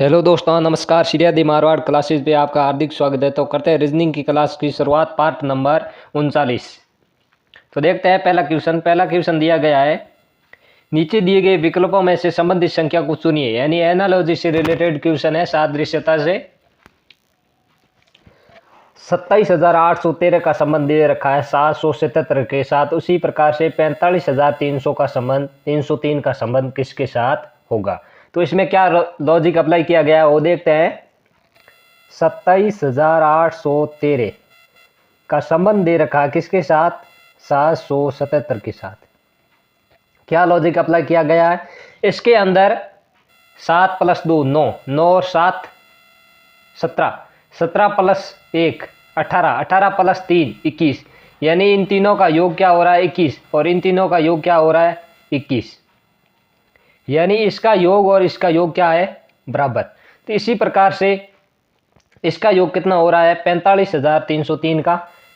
Hello दोस्तों, नमस्कार। श्री आदि मारवाड़ क्लासेस पे आपका हार्दिक स्वागत है। तो करते हैं रीजनिंग की क्लास की शुरुआत, पार्ट नंबर 39। तो देखते हैं पहला क्वेश्चन दिया गया है, नीचे दिए गए विकल्पों में से संबंधित संख्या को चुनिए। यानी एनालॉजी से रिलेटेड क्वेश्चन है, सादृश्यता से। 27,813 का संबंध दे रखा है 777 के साथ। उसी प्रकार से 45,300 का संबंध 303 का संबंध किसके साथ होगा। तो इसमें क्या लॉजिक अप्लाई किया गया है वो देखते हैं। 27,813 का संबंध दे रखा है किसके साथ, 777 के साथ। क्या लॉजिक अप्लाई किया गया है, इसके अंदर 7 + 2 9, 9 और 7 17, 17 + 1 18, 18 + 3 21। यानी इन तीनों का योग क्या हो रहा है 21, और इन तीनों का योग क्या हो रहा है 21। यानी इसका योग और इसका योग क्या है, बराबर। तो इसी प्रकार से इसका योग कितना हो रहा है 45,303 का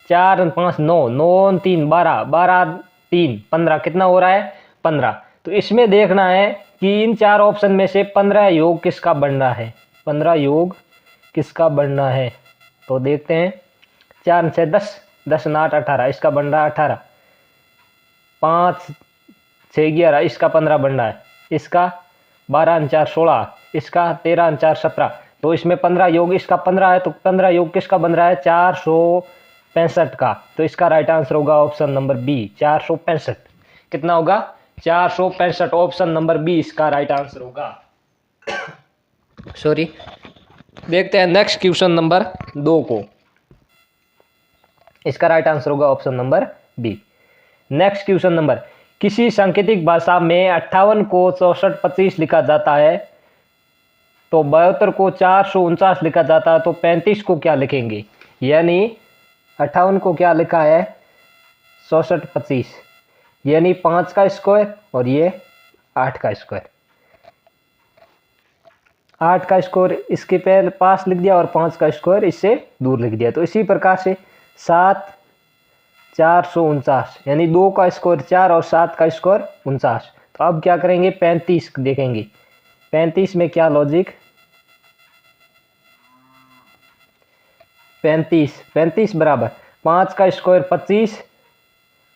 4 और 5 9, 9 और 3 12, 12 3 15, कितना हो रहा है 15। तो इसमें देखना है कि इन चार ऑप्शन में से 15 योग किसका बन रहा है, 15 योग किसका बन रहा है। तो देखते हैं, 4 से 10, 10 8 18, इसका बन रहा है 18। 5 6 11, इसका 15 बन रहा है। इसका 12 4 16, इसका 13 4 17। तो इसमें 15 योग इसका 15 है, तो 15 योग किसका बन रहा है 465 का। तो इसका राइट आंसर होगा ऑप्शन नंबर बी, 465। कितना होगा 465, ऑप्शन नंबर बी इसका राइट आंसर होगा। सॉरी। देखते हैं नेक्स्ट क्वेश्चन नंबर 2 को। इसका राइट आंसर होगा option number B. Next question number, किसी सांकेतिक भाषा में 58 को 6425 लिखा जाता है, तो 72 को 449 लिखा जाता है, तो 35 को क्या लिखेंगे। यानी 58 को क्या लिखा है 6425, यानी 5 का स्क्वायर और ये 8 का स्क्वायर। 8 का स्क्वायर इसके पहले पास लिख दिया और 5 का स्क्वायर इससे दूर लिख दिया। तो इसी प्रकार से 7 449, यानी 2 का स्क्वायर 4 और 7 का स्क्वायर 49। तो अब क्या करेंगे 35 देखेंगे। 35 में क्या लॉजिक, 35 बराबर 5 का स्क्वायर 25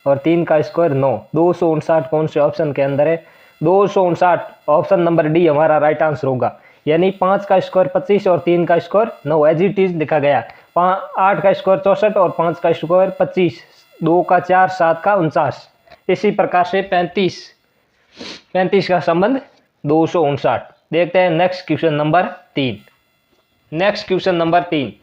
और 3 का स्क्वायर 9। 259 कौन से ऑप्शन के अंदर है, 259 ऑप्शन नंबर डी हमारा राइट आंसर होगा। यानी 5 का स्क्वायर 25 और 3 का स्क्वायर 9, एज इट इज लिखा गया। 8 का स्क्वायर 64 और 5 का स्क्वायर 25, 2 का 4 7 का 49। इसी प्रकार से 35 का संबंध 259। देखते हैं next question number 3। Next question number 3,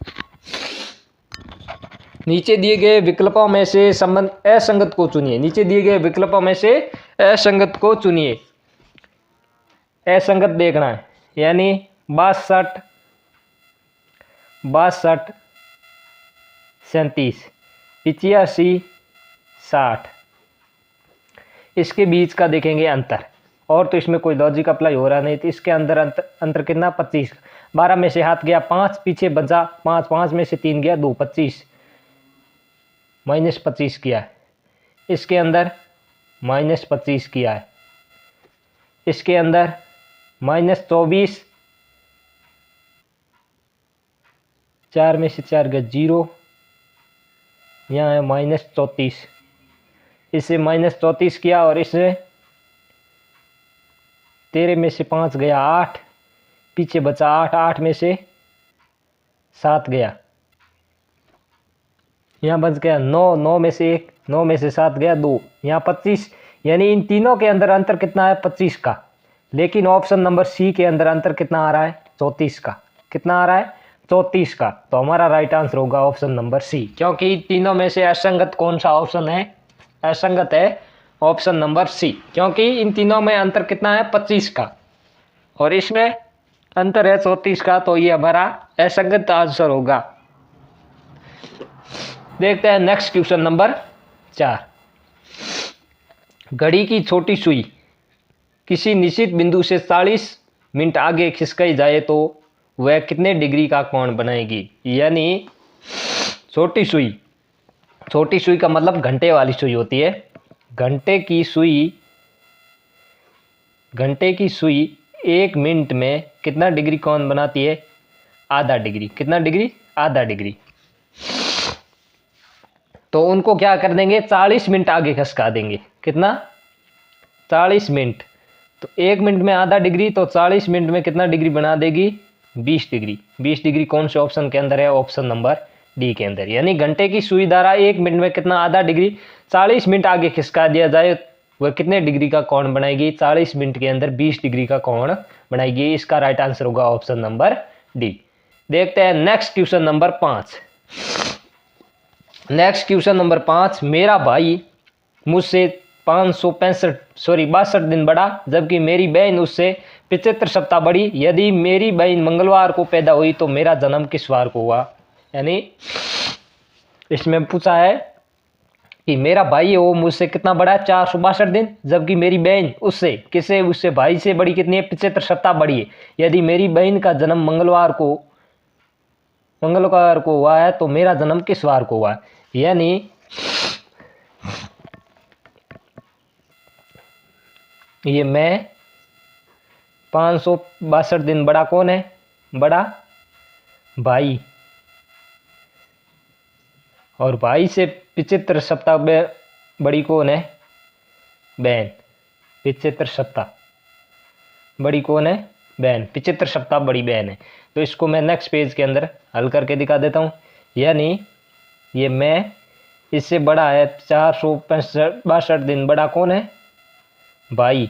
नीचे दिए गए विकल्पों में से संबंध असंगत को चुनिए। नीचे दिए गए विकल्पों में से असंगत को चुनिए। असंगत देखना है, यानी 62 37 85 60, इसके बीच का देखेंगे अंतर। और तो इसमें कोई लॉजिक अप्लाई हो रहा नहीं, तो इसके अंदर अंतर कितना 25। 12 में से हाथ गया 5, पीछे बचा 5, 5 में से 3 गया 2, 25 -25 किया है। इसके अंदर -25 किया है। इसके अंदर -24, 4 में से 4 गया 0, यहाँ है -34। इसे -34 किया और इससे 13 में से 5 गया 8, पीछे बचा 8, 8 में से 7 गया, यहाँ बच गया 9, 9 में से 1, 9 में से 7 गया 2, यहाँ 25। यानी इन तीनों के अंदर अंतर कितना है 25 का। लेकिन ऑप्शन नंबर सी के अंदर अंतर कितना आ रहा है 34 का। कितना आ रहा है 34 का। तो हमारा राइट आंसर होगा ऑप्शन नंबर सी, क्योंकि तीनों में से असंगत कौन सा ऑप्शन है, असंगत है ऑप्शन नंबर सी, क्योंकि इन तीनों में अंतर कितना है 25 का और इसमें अंतर है 34 का। तो ये हमारा असंगत आंसर होगा। देखते हैं नेक्स्ट क्वेश्चन नंबर 4। घड़ी की छोटी सुई किसी निश्चित बिंदु से 40 मिनट आगे खिसकाई जाए तो वह कितने डिग्री का कोण बनाएगी। यानी छोटी सुई का मतलब घंटे वाली सुई होती है। घंटे की सुई 1 मिनट में कितना डिग्री कौन बनाती है? आधा डिग्री। कितना डिग्री? आधा डिग्री। तो उनको क्या कर देंगे? 40 मिनट आगे खसका देंगे। कितना? 40 मिनट। तो 1 मिनट में आधा डिग्री, तो 40 मिनट में कितना डिग्री बना देगी? 20 डिग्री। 20 डिग्री कौन से ऑप्शन के अंदर है? ऑप्शन नंबर डी के अंदर। यानी घंटे की सुई धारा 1 मिनट में कितना? आधा डिग्री। 40 मिनट आगे खिसका दिया जाए, वह कितने डिग्री का कोण बनाएगी? 40 मिनट के अंदर 20 डिग्री का कोण बनाएगी। इसका राइट आंसर होगा ऑप्शन नंबर डी। देखते हैं next question number 5। Next question number 5, मेरा भाई मुझसे 62 दिन बड़ा, जबकि मेरी बहन उससे 75 सप्ताह बड़ी। यदि मेरी बहन मंगलवार को पैदा हुई तो मेरा जन्म किस वार को हुआ? यानी इसमें पूछा है कि मेरा भाई है वो मुझसे कितना बड़ा है? 462 दिन, जबकि मेरी बहन उससे भाई से बड़ी कितनी है? 75 सप्ताह बड़ी है। यदि मेरी बहन का जन्म मंगलवार को हुआ है तो मेरा जन्म किस वार को हुआ है? यानी ये मैं 562 दिन बड़ा कौन है? बड़ा भाई। और भाई से 75 सप्ताह बड़ी कौन है? बहन। 75 सप्ताह बड़ी कौन है? बहन। 75 सप्ताह बड़ी बहन है। तो इसको मैं नेक्स्ट पेज के अंदर हल करके दिखा देता हूँ। यानी ये मैं इससे बड़ा है 462 दिन बड़ा कौन है? भाई।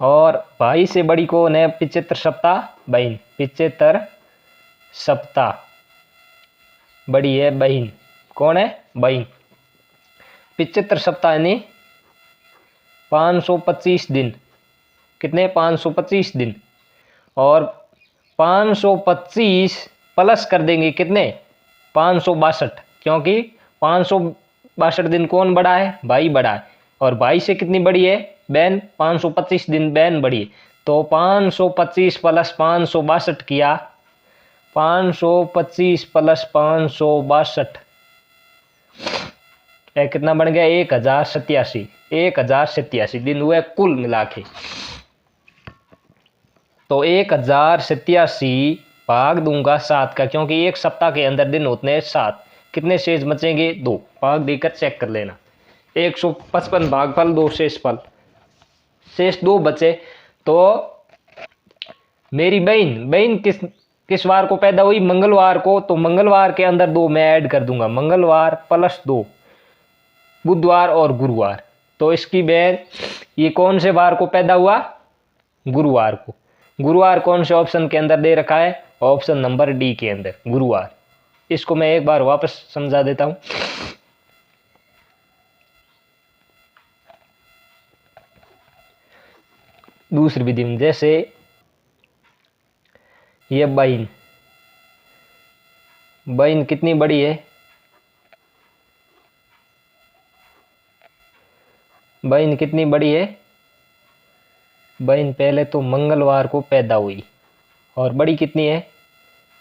और भाई से बड़ी कौन है? 75 सप्ताह बहन। 75 सप्ताह बड़ी है बहन। कौन है? बहन। 75 सप्ताह यानी 525 दिन। कितने? 525 दिन। और 525 प्लस कर देंगे कितने? 562, क्योंकि 562 दिन कौन बड़ा है? भाई बड़ा है। और भाई से कितनी बड़ी है? बहन। 525 दिन बहन बड़ी है। तो 525 प्लस 562 किया, 525 प्लस 562 कितना बन गया? 1087। 1087 दिन हुए कुल मिला के। तो 1087 भाग दूंगा 7 का, क्योंकि एक सप्ताह के अंदर दिन होते हैं 7। कितने शेष बचेंगे? 2। भाग देकर चेक कर लेना। 155 भागफल 2 शेष 2 बचे। तो मेरी बहन किस वार को पैदा हुई? मंगलवार को। तो मंगलवार के अंदर 2 मैं ऐड कर दूंगा। मंगलवार प्लस 2 बुधवार और गुरुवार। तो इसकी बहन ये कौन से वार को पैदा हुआ? गुरुवार को। गुरुवार कौन से ऑप्शन के अंदर दे रखा है? ऑप्शन नंबर डी के अंदर, गुरुवार। इसको मैं एक बार वापस समझा देता हूं। दूसरी विधि में, जैसे ये बहन कितनी बड़ी है? बहन कितनी बड़ी है? बहन पहले तो मंगलवार को पैदा हुई और बड़ी कितनी है?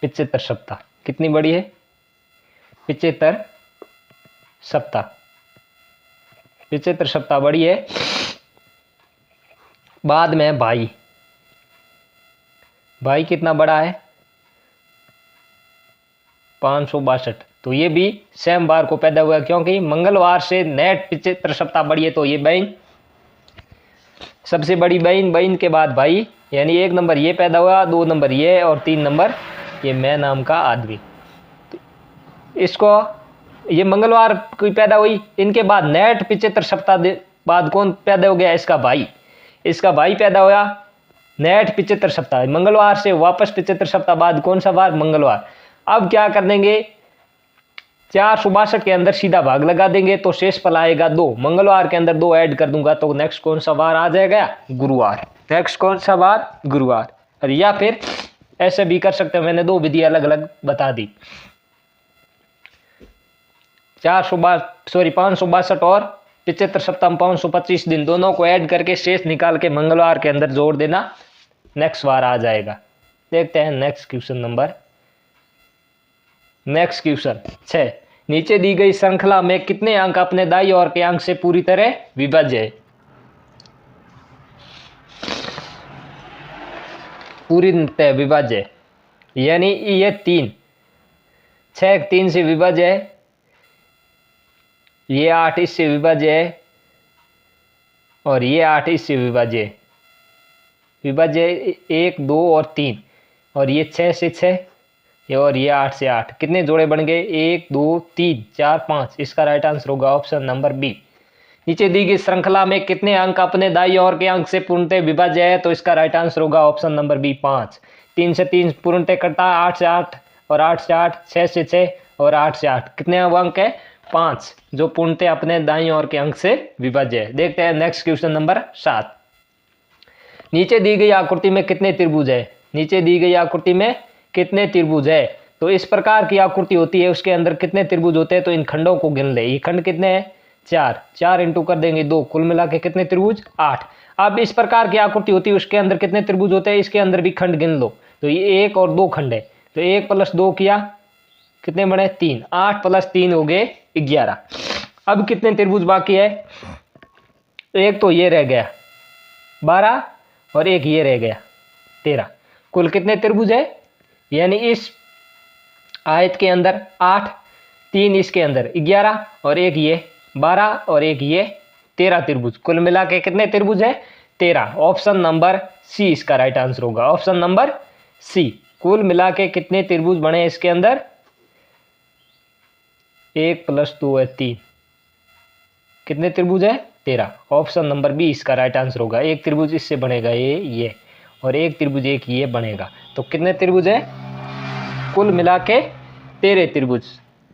75 सप्ताह। कितनी बड़ी है? 75 सप्ताह। 75 सप्ताह बड़ी है। बाद में भाई कितना बड़ा है? 562। तो ये भी सेम बार को पैदा हुआ, क्योंकि मंगलवार से नेट 75 सप्ताह बड़ी है। तो ये बहन सबसे बड़ी बहन के बाद भाई, यानी 1 नंबर ये पैदा हुआ, 2 नंबर ये और 3 नंबर ये मैं नाम का आदमी। तो इसको ये मंगलवार को पैदा हुई, इनके बाद नेट 75 सप्ताह बाद कौन पैदा हो गया? इसका भाई पैदा हुआ नेट 75 सप्ताह। मंगलवार से वापस 75 सप्ताह बाद कौन सा वार? मंगलवार। अब क्या कर देंगे? 462 के अंदर सीधा भाग लगा देंगे, तो शेष पल आएगा 2। मंगलवार के अंदर 2 ऐड कर दूंगा, तो नेक्स्ट कौन सा वार आ जाएगा? गुरुवार। नेक्स्ट कौन सा वार? गुरुवार। या फिर ऐसे भी कर सकते हैं, मैंने 2 विधि अलग अलग बता दी। 562 और 75 सप्ताह में 525 दिन, दोनों को ऐड करके शेष निकाल के मंगलवार के अंदर जोड़ देना, नेक्स्ट वार आ जाएगा। देखते हैं नेक्स्ट क्वेश्चन 6। नीचे दी गई श्रृंखला में कितने अंक अपने दाई ओर के अंक से पूरी तरह विभाज्य है? पूर्णतः विभाज्य है, यानी ये 3, 6 3 से विभाज्य है, ये 8 इससे विभाज्य है और ये 8 इससे विभाज्य है। विभाज्य 1 2 और 3, और ये 6 से 6 और ये 8 से 8। कितने जोड़े बन गए? 1 2 3 4 5। इसका राइट आंसर होगा ऑप्शन नंबर बी। नीचे दी गई श्रृंखला में कितने अंक अपने दाईं ओर के अंक से पूर्णतः विभाज्य है? तो इसका राइट आंसर होगा ऑप्शन नंबर बी 5। 3 से 3 पूर्णतः कटता है, 8 से 8 और 8 से 8, 6 से 6 और 8 से 8। कितने अंक है? 5, जो पूर्णतः अपने दाईं ओर के अंक से विभाज्य है। देखते हैं नेक्स्ट क्वेश्चन नंबर 7। नीचे दी गई आकृति में कितने त्रिभुज है? नीचे दी गई आकृति में कितने त्रिभुज है? तो इस प्रकार की आकृति होती है, उसके अंदर कितने त्रिभुज होते हैं? तो इन खंडों को गिन ले। ये खंड कितने हैं? 4, 4 इंटू कर देंगे 2, कुल मिला के कितने त्रिभुज? 8। अब इस प्रकार की आकृति होती है, उसके अंदर कितने त्रिभुज होते हैं? इसके अंदर भी खंड गिन लो। तो ये 1 और 2 खंड है, तो 1 + 2 किया, कितने बने? 3। 8 + 3 हो गए 11। अब कितने त्रिभुज बाकी है? एक तो ये रह गया 12 और एक ये रह गया 13। कुल कितने त्रिभुज है? यानी इस आयत के अंदर 8, 3 इसके अंदर 11 और एक ये 12 और एक ये 13 त्रिभुज। कुल मिला के कितने त्रिभुज है? 13। ऑप्शन नंबर सी इसका राइट आंसर होगा, ऑप्शन नंबर सी। कुल मिला के कितने त्रिभुज बने इसके अंदर? 1 + 2 है 3। कितने त्रिभुज है? 13। ऑप्शन नंबर बी इसका राइट आंसर होगा। एक त्रिभुज इससे बनेगा ये और एक त्रिभुज एक ये बनेगा। तो कितने त्रिभुज है? कुल मिला के 13 त्रिभुज।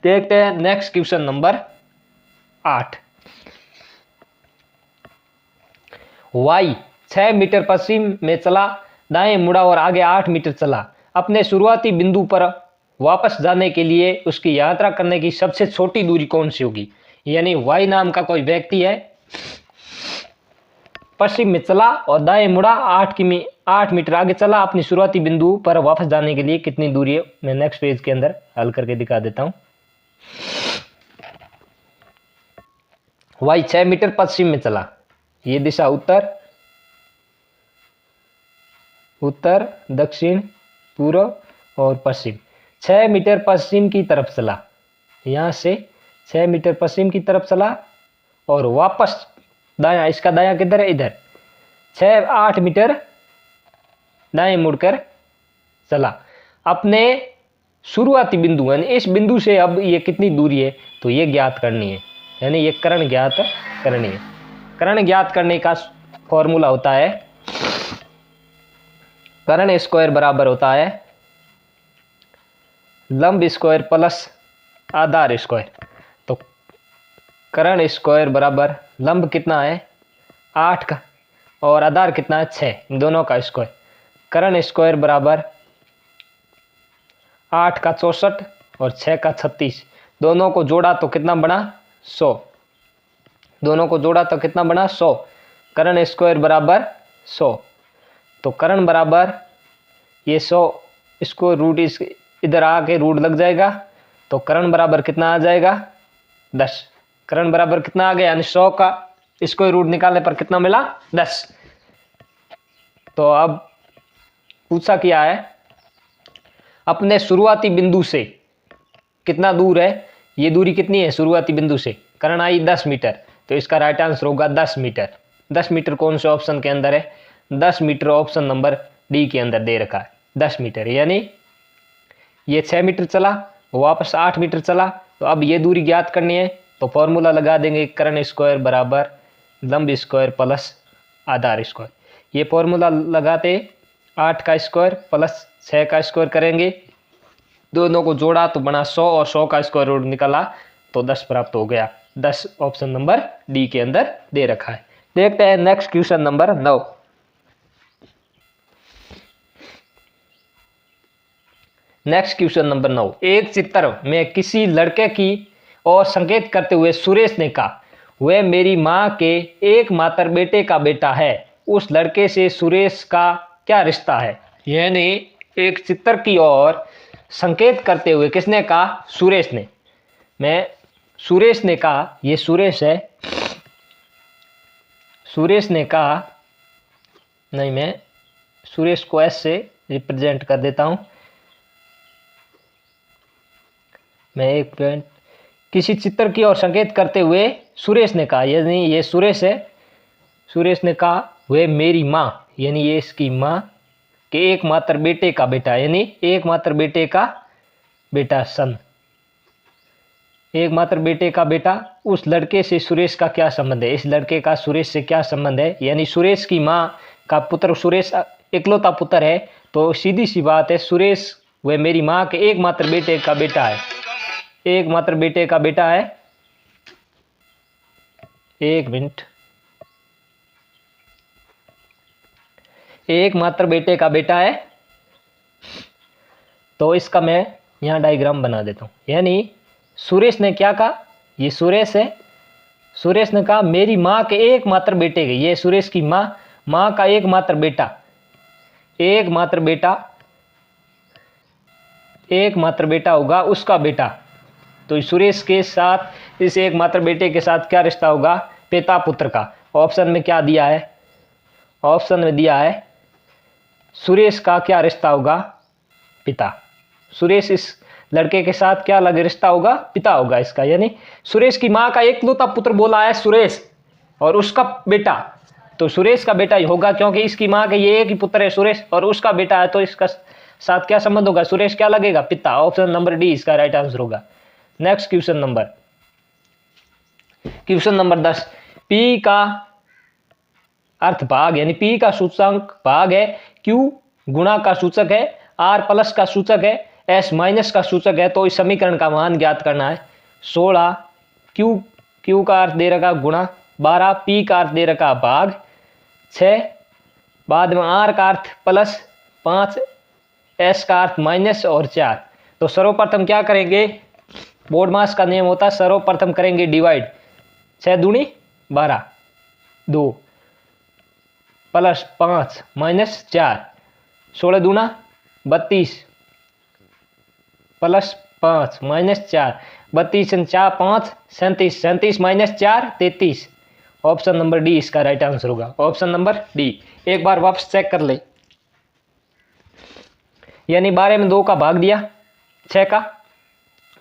देखते हैं next question number 8। Y 6 metre पश्चिम में चला, दाएं मुड़ा और आगे 8 मीटर चला। अपने शुरुआती बिंदु पर वापस जाने के लिए उसकी यात्रा करने की सबसे छोटी दूरी कौन सी होगी? यानी वाई नाम का कोई व्यक्ति है, पश्चिम में चला और दाएं मुड़ा, 8 मीटर आगे चला। अपनी शुरुआती बिंदु पर वापस जाने के लिए कितनी दूरी है? मैं नेक्स्ट पेज के अंदर हल करके दिखा देता हूं। वाई 6 मीटर पश्चिम में चला, ये दिशा उत्तर, दक्षिण, पूर्व और पश्चिम। 6 मीटर पश्चिम की तरफ चला, यहां से 6 मीटर पश्चिम की तरफ चला और वापस दायां, इसका दायां किधर है? इधर। 8 मीटर दाएं मुड़कर चला। अपने शुरुआती बिंदु यानी इस बिंदु से अब ये कितनी दूरी है? तो ये ज्ञात करनी है, यानी ये कर्ण ज्ञात करनी है। कर्ण ज्ञात करने का फॉर्मूला होता है, कर्ण स्क्वायर बराबर होता है लंब स्क्वायर प्लस आधार स्क्वायर। तो कर्ण स्क्वायर बराबर लंब कितना है? 8 का, और आधार कितना है? 6, दोनों का स्क्वायर। कर्ण स्क्वायर बराबर 8 का 64 और 6 का 36। दोनों को जोड़ा तो कितना बना? 100। दोनों को जोड़ा तो कितना बना? 100। कर्ण स्क्वायर बराबर 100। तो कर्ण बराबर ये 100, इसको रूट इधर आके रूट लग जाएगा, तो कर्ण बराबर कितना आ जाएगा? 10। कर्ण बराबर कितना आ गया? यानी 100 का इसको रूट निकालने पर कितना मिला? 10। तो अब पूछा क्या है, अपने शुरुआती बिंदु से कितना दूर है? ये दूरी कितनी है शुरुआती बिंदु से? कर्ण आई 10 मीटर, तो इसका राइट आंसर होगा 10 मीटर। 10 मीटर कौन से ऑप्शन के अंदर है? 10 मीटर ऑप्शन नंबर डी के अंदर दे रखा है। 10 मीटर, यानी ये 6 मीटर चला, वापस 8 मीटर चला, तो अब ये दूरी ज्ञात करनी है। तो फॉर्मूला लगा देंगे, कर्ण स्क्वायर बराबर लंब स्क्वायर प्लस आधार स्क्वायर। ये फॉर्मूला लगाते 8 का स्क्वायर प्लस 6 का स्क्वायर करेंगे, दोनों को जोड़ा तो बना 100 और 100 का स्क्वायर रूट निकाला तो 10 प्राप्त हो गया। 10 ऑप्शन नंबर डी के अंदर दे रखा है। देखते हैं next question number 9। Next question number 9। एक चित्र में किसी लड़के की ओर संकेत करते हुए सुरेश ने कहा, वह मेरी माँ के एकमात्र बेटे का बेटा है। उस लड़के से सुरेश का क्या रिश्ता है? यानी एक चित्र की ओर संकेत करते हुए किसने कहा? सुरेश ने। सुरेश ने कहा, ये सुरेश है। सुरेश ने कहा, नहीं, मैं सुरेश को एस से रिप्रेजेंट कर देता हूँ मैं एक पॉइंट। किसी चित्र की ओर संकेत करते हुए सुरेश ने कहा, यानी ये सुरेश है, सुरेश ने कहा वह मेरी माँ, यानी ये इसकी माँ के एकमात्र बेटे का बेटा, यानी एकमात्र बेटे का बेटा सन, एकमात्र बेटे का बेटा। उस लड़के से सुरेश का क्या संबंध है, इस लड़के का सुरेश से क्या संबंध है, यानी सुरेश की माँ का पुत्र, सुरेश इकलौता पुत्र है, तो सीधी सी बात है सुरेश वह मेरी माँ के एकमात्र बेटे का बेटा है, एकमात्र बेटे का बेटा है। एक मिनट, एकमात्र बेटे का बेटा है। तो इसका मैं यहाँ डायग्राम बना देता हूँ, यानी सुरेश ने क्या कहा, ये सुरेश है, सुरेश ने कहा मेरी माँ के एकमात्र बेटे के, ये सुरेश की माँ का एकमात्र बेटा, एकमात्र बेटा होगा उसका बेटा। तो सुरेश के साथ, इस एकमात्र बेटे के साथ क्या रिश्ता होगा, पिता पुत्र का। ऑप्शन में क्या दिया है, ऑप्शन में दिया है सुरेश का क्या रिश्ता होगा, पिता। सुरेश इस लड़के के साथ क्या लगे रिश्ता होगा, पिता होगा इसका, यानी सुरेश की माँ का एकलौता पुत्र बोला है सुरेश और उसका बेटा, तो सुरेश का बेटा ही होगा, क्योंकि इसकी माँ के ये एक ही पुत्र है सुरेश और उसका बेटा है, तो इसका साथ क्या संबंध होगा, सुरेश क्या लगेगा, पिता। ऑप्शन नंबर डी इसका राइट आंसर होगा। Next question number 10। पी का अर्थ भाग, यानी पी का सूचकांक भाग है, क्यू गुणा का सूचक है, आर प्लस का सूचक है, एस माइनस का सूचक है। तो इस समीकरण का मान ज्ञात करना है। 16 क्यू का अर्थ दे रखा गुणा, 12 पी का अर्थ दे रखा भाग, 6 बाद में आर का अर्थ प्लस, 5 एस का अर्थ माइनस और 4। तो सर्वप्रथम क्या करेंगे, बोर्ड मास का नियम होता है, सर्वप्रथम करेंगे डिवाइड, 6 दूनी 12, 2 प्लस 5 माइनस 4, 16 दूना 32 प्लस 5 माइनस 4, 32 और 4 5 37, 37 माइनस 4 33। ऑप्शन नंबर डी इसका राइट आंसर होगा, ऑप्शन नंबर डी। एक बार वापस चेक कर ले, यानी 12 में 2 का भाग दिया, 6 का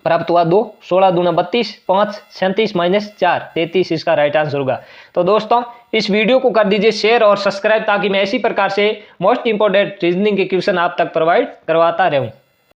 प्राप्त हुआ 2, 16 दूना 32, 5 37 माइनस 4 33 इसका राइट आंसर होगा। तो दोस्तों इस वीडियो को कर दीजिए शेयर और सब्सक्राइब, ताकि मैं इसी प्रकार से मोस्ट इंपोर्टेंट रीजनिंग के क्वेश्चन आप तक प्रोवाइड करवाता रहूं।